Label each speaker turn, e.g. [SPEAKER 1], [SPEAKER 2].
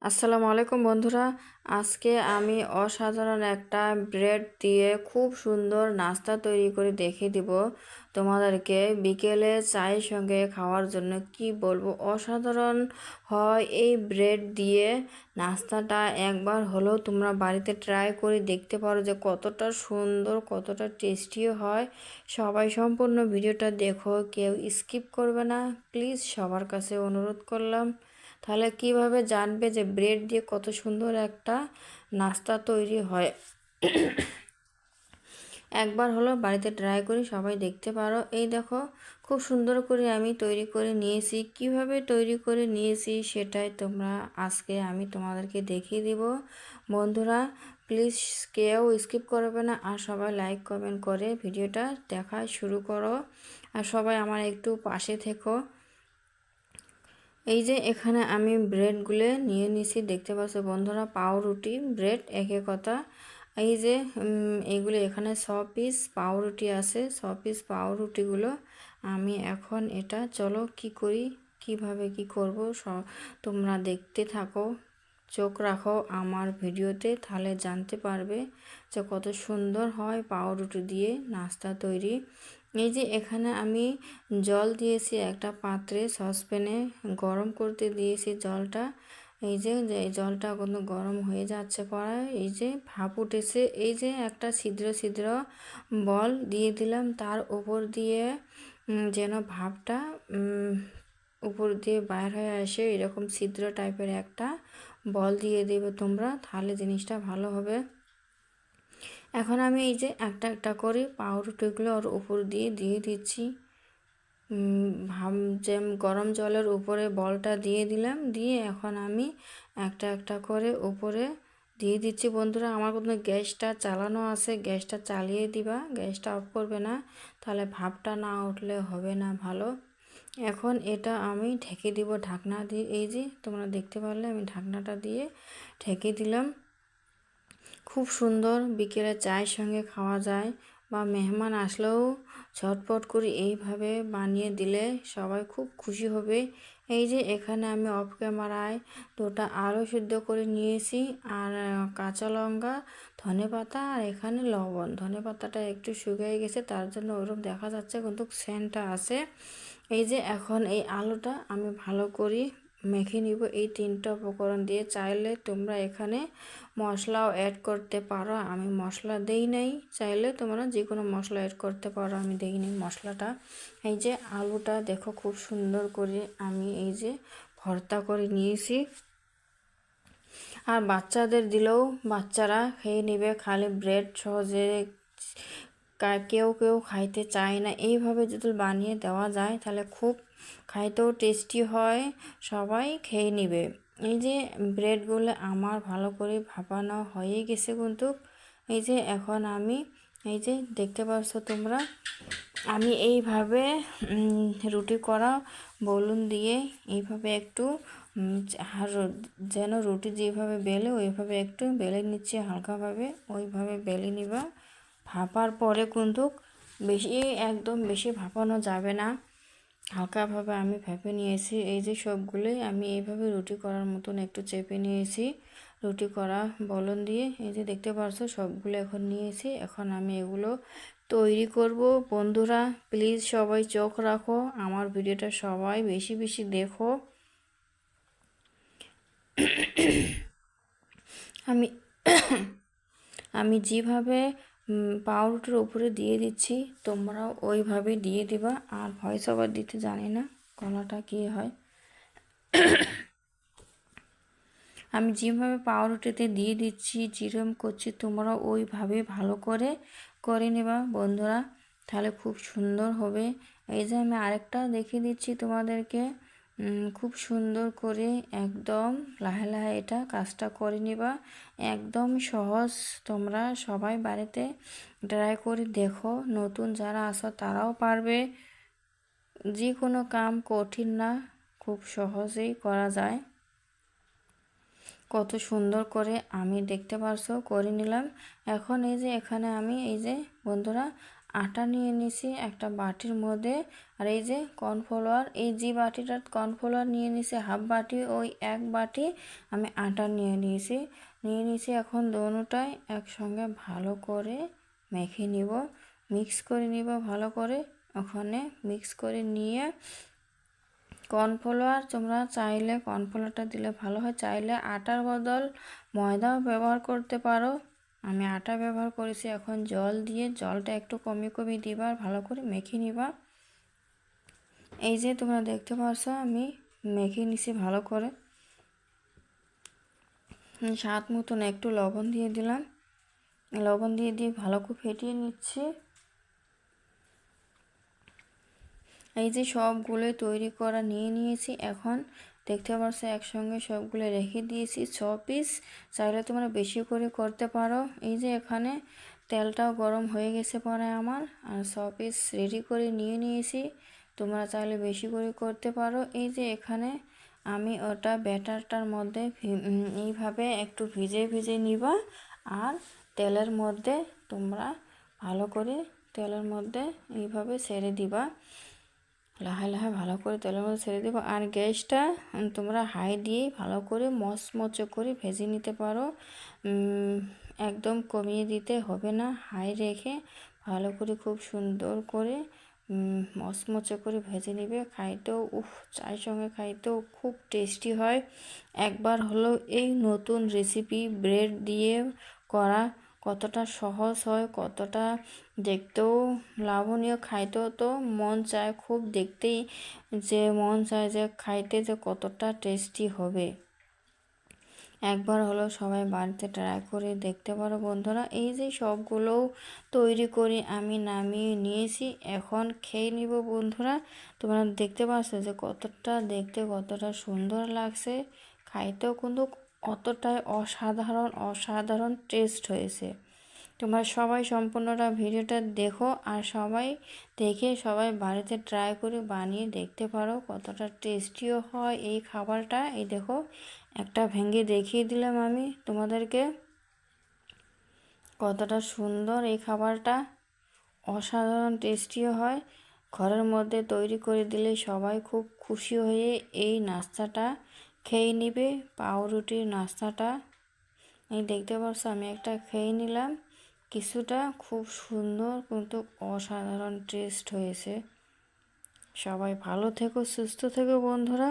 [SPEAKER 1] আসসালামু আলাইকুম বন্ধুরা। আজকে আমি অসাধারণ একটা ব্রেড দিয়ে খুব সুন্দর নাস্তা তৈরি করে দেখিয়ে দিব তোমাদেরকে। বিকেলে চায়ের সঙ্গে খাওয়ার জন্য কি বলবো, অসাধারণ হয় এই ব্রেড দিয়ে নাস্তাটা। একবার হলেও তোমরা বাড়িতে ট্রাই করে দেখতে পারো যে কতটা সুন্দর, কতটা টেস্টিও হয়। সবাই সম্পূর্ণ ভিডিওটা দেখো, কেউ স্কিপ করবে না প্লিজ, সবার কাছে অনুরোধ করলাম। তাহলে কিভাবে জানবে যে ব্রেড দিয়ে কত সুন্দর একটা নাস্তা তৈরি হয়। একবার হলো বাড়িতে ট্রাই করি, সবাই দেখতে পারো। এই দেখো খুব সুন্দর করে আমি তৈরি করে নিয়েছি। কিভাবে তৈরি করে নিয়েছি সেটাই আজকে আমি তোমাদেরকে দেখিয়ে দিব বন্ধুরা। প্লিজ কেউ স্কিপ করবে না, আর সবাই লাইক কমেন্ট করে ভিডিওটা দেখা শুরু করো, আর সবাই আমার একটু পাশে থেকো। এই যে এখানে আমি ব্রেডগুলো নিয়ে নিছি, দেখতে পাচ্ছ বন্ধুরা, পাউরুটি ব্রেড একে কথা। এই যে এইগুলো এখানে 100 পিস পাউরুটি আছে। 100 পিস পাউরুটিগুলো আমি এখন এটা চলো কি করি, কিভাবে কি করব তোমরা দেখতে থাকো, চোখ রাখো আমার ভিডিওতে, তাহলে জানতে পারবে যে কত সুন্দর হয় পাউরুটি দিয়ে নাস্তা তৈরি। এই যে এখানে আমি জল দিয়েছি একটা পাত্রে, সসপ্যানে গরম করতে দিয়েছি জলটা। এই যে এই জলটা কিন্তু গরম হয়ে যাচ্ছে পড়ায়, এই যে ভাপ উঠেছে। এই যে একটা ছিদ্র ছিদ্র বল দিয়ে দিলাম তার উপর দিয়ে, যেন ভাপটা উপর দিয়ে বাইর হয়ে আসে, এরকম ছিদ্র টাইপের একটা বল দিয়ে দেবে তোমরা, তাহলে জিনিসটা ভালো হবে। এখন আমি এই যে একটা একটা করে পাউরুটিগুলো ওর উপর দিয়ে দিয়ে দিচ্ছি। যে গরম জলের উপরে বলটা দিয়ে দিলাম, দিয়ে এখন আমি একটা একটা করে উপরে দিয়ে দিচ্ছি বন্ধুরা। আমার কিন্তু গ্যাসটা চালানো আছে, গ্যাসটা চালিয়ে দিবা, গ্যাসটা অফ করবে না, তাহলে ভাপটা না উঠলে হবে না ভালো। এখন এটা আমি ঢেকে দিব ঢাকনা দিয়ে। এই যে তোমরা দেখতে পারলে আমি ঢাকনাটা দিয়ে ঢেকে দিলাম। খুব সুন্দর বিকেলে চায়ের সঙ্গে খাওয়া যায়, বা মেহমান আসলেও ঝটপট করে এইভাবে বানিয়ে দিলে সবাই খুব খুশি হবে। এই যে এখানে আমি অফ ক্যামেরায় 2টা আলু সিদ্ধ করে নিয়েছি, আর কাঁচা লঙ্কা, ধনেপাতা, আর এখানে লবণ। ধনেপাতাটা একটু শুকিয়ে গেছে, তার জন্য ওরকম দেখা যাচ্ছে, কিন্তু সেন্টটা আছে। এই যে এখন এই আলুটা আমি ভালো করে মেখে নিব এই 3টা উপকরণ দিয়ে। চাইলে তোমরা এখানে মশলাও অ্যাড করতে পারো, আমি মশলা দেই নাই, চাইলে তোমরা যে কোনো মশলা অ্যাড করতে পারো, আমি দেইনি মশলাটা। এই যে আলুটা দেখো খুব সুন্দর করে আমি এই যে ভর্তা করে নিয়েছি, আর বাচ্চাদের দিলেও বাচ্চারা খেয়ে নেবে। খালি ব্রেড সহজে কেউ কেউ খাইতে চায় না, এইভাবে যদি বানিয়ে দেওয়া যায় তাহলে খুব খাইতেও টেস্টি হয়, সবাই খেয়ে নেবে। এই যে ব্রেডগুলো আমার ভালো করে ভাপানো হয়ে গেছে কিন্তু। এই যে এখন আমি এই যে দেখতে পাচ্ছ তোমরা, আমি এইভাবে রুটি করা বলুন দিয়ে এইভাবে একটু যেন রুটি যেভাবে বেলে ওইভাবে একটু বেলে নিচ্ছি হালকাভাবে, ওইভাবে বেলে নিবা। ভাপার পরে কিন্তু একদম বেশি ভাপানো যাবে না, হালকাভাবে আমি ভেপে নিয়েছি। এই যে সবগুলোই আমি এইভাবে রুটি করার মতন একটু চেপে নিয়েছি রুটি করা বলন দিয়ে। এই যে দেখতে পাচ্ছ সবগুলো এখন নিয়েছি, এখন আমি এগুলো তৈরি করব বন্ধুরা। প্লিজ সবাই চোখ রাখো আমার ভিডিওটা, সবাই বেশি বেশি দেখো। আমি আমি যেভাবে পাউরুটির উপরে দিয়ে দিচ্ছি তোমরাও ওইভাবে দিয়ে দিবা। আর ভয়েস ওভার দিতে জানি না, গলাটা কী হয়। আমি যেভাবে পাউরুটিতে দিয়ে দিচ্ছি, যেরকম করছি, তোমরা ওইভাবে ভালো করে করে নেবা বন্ধুরা, তাহলে খুব সুন্দর হবে। এই যে আমি আরেকটা দেখিয়ে দিচ্ছি তোমাদেরকে, খুব সুন্দর করে একদম লাহে লাহে এটা কাজটা করে নিবা, একদম সহজ। তোমরা সবাই বাড়িতে ট্রাই করে দেখো, নতুন যারা আছো তারাও পারবে। যে কোনো কাম কঠিন না, খুব সহজেই করা যায়। কত সুন্দর করে আমি দেখতে পারছো করে নিলাম। এখন এই যে এখানে আমি এই যে বন্ধুরা আটা নিয়ে নিছি একটা বাটির মধ্যে। আর এই যে কর্নফ্লাওয়ার, এই যে বাটিটা কর্নফ্লাওয়ার নিয়ে নিছি হাফ বাটি, ওই এক বাটি আমি আটা নিয়ে নিয়েছি। এখন দোনোটাই একসঙ্গে ভালো করে মেখে নিব, মিক্স করে নিব ভালো করে। ওখানে মিক্স করে নিয়ে কর্নফ্লাওয়ার তোমরা চাইলে কর্নফ্লাওয়ারটা দিলে ভালো হয়, চাইলে আটার বদল ময়দাও ব্যবহার করতে পারো। আমি আটা ব্যবহার করেছি। এখন জল দিয়ে, জলটা একটু কমিয়ে কমিয়ে দিবা, আর ভালো করে মেখে নিবা। এই যে তোমরা দেখতে পাচ্ছ আমি মেখে নিছি ভালো করে। স্বাদ মতন একটু লবণ দিয়ে দিলাম, লবণ দিয়ে ভালো করে ফেটিয়ে নিচ্ছি। এই যে সবগুলো তৈরি করা নিয়ে নিয়েছি। এখন দেখতে পাচ্ছ একসঙ্গে সবগুলো রেখে দিয়েছি 6 পিস। চাইলে তোমরা বেশি করে করতে পারো। এই যে এখানে তেলটাও গরম হয়ে গেছে পরে আমার, আর 6 পিস রেডি করে নিয়ে নিয়েছি। তোমরা চাইলে বেশি করে করতে পারো। এই যে এখানে আমি ওটা ব্যাটারটার মধ্যে এইভাবে একটু ভিজে নিবা, আর তেলের মধ্যে তোমরা ভালো করে তেলের মধ্যে এইভাবে ছেড়ে দিবা। লাহে লাহে ভালো করে তেলের মধ্যে ছেড়ে দেবো। আর গ্যাসটা তোমরা হাই দিয়েই ভালো করে মচমচে করে ভেজে নিতে পারো, একদম কমিয়ে দিতে হবে না। হাই রেখে ভালো করে খুব সুন্দর করে মচমচে করে ভেজে নিবে। খাইতেও চায়ের সঙ্গে খাইতেও খুব টেস্টি হয়। একবার হলো এই নতুন রেসিপি ব্রেড দিয়ে করা কতটা সহজ হয়, কতটা দেখতেও লাভনীয়, খাইতেও তো মন চায় খুব, দেখতেই যে মন চায় যে খাইতে যে কতটা টেস্টি হবে। একবার হলো সবাই বাড়িতে ট্রাই করে দেখতে পারো বন্ধুরা। এই যে সবগুলোও তৈরি করে আমি নামিয়ে নিয়েছি, এখন খেয়ে নিব বন্ধুরা। তোমরা দেখতে পাচ্ছ যে কতটা দেখতে কতটা সুন্দর লাগছে, খাইতেও কিন্তু অতটাই অসাধারণ টেস্ট হয়েছে। তোমরা সবাই সম্পূর্ণটা ভিডিওটা দেখো, আর সবাই দেখে সবাই বাড়িতে ট্রাই করে বানিয়ে দেখতে পারো কতটা টেস্টিও হয় এই খাবারটা। এই দেখো একটা ভেঙে দেখিয়ে দিলাম আমি তোমাদেরকে, কতটা সুন্দর এই খাবারটা, অসাধারণ টেস্টিও হয়। ঘরের মধ্যে তৈরি করে দিলে সবাই খুব খুশি হয়ে এই নাস্তাটা খেয়ে নিবে, পাউরুটির নাস্তাটা। এই দেখতে পাচ্ছ আমি একটা খেয়ে নিলাম কিছুটা, খুব সুন্দর কিন্তু অসাধারণ টেস্ট হয়েছে। সবাই ভালো থেকো, সুস্থ থেকো বন্ধুরা।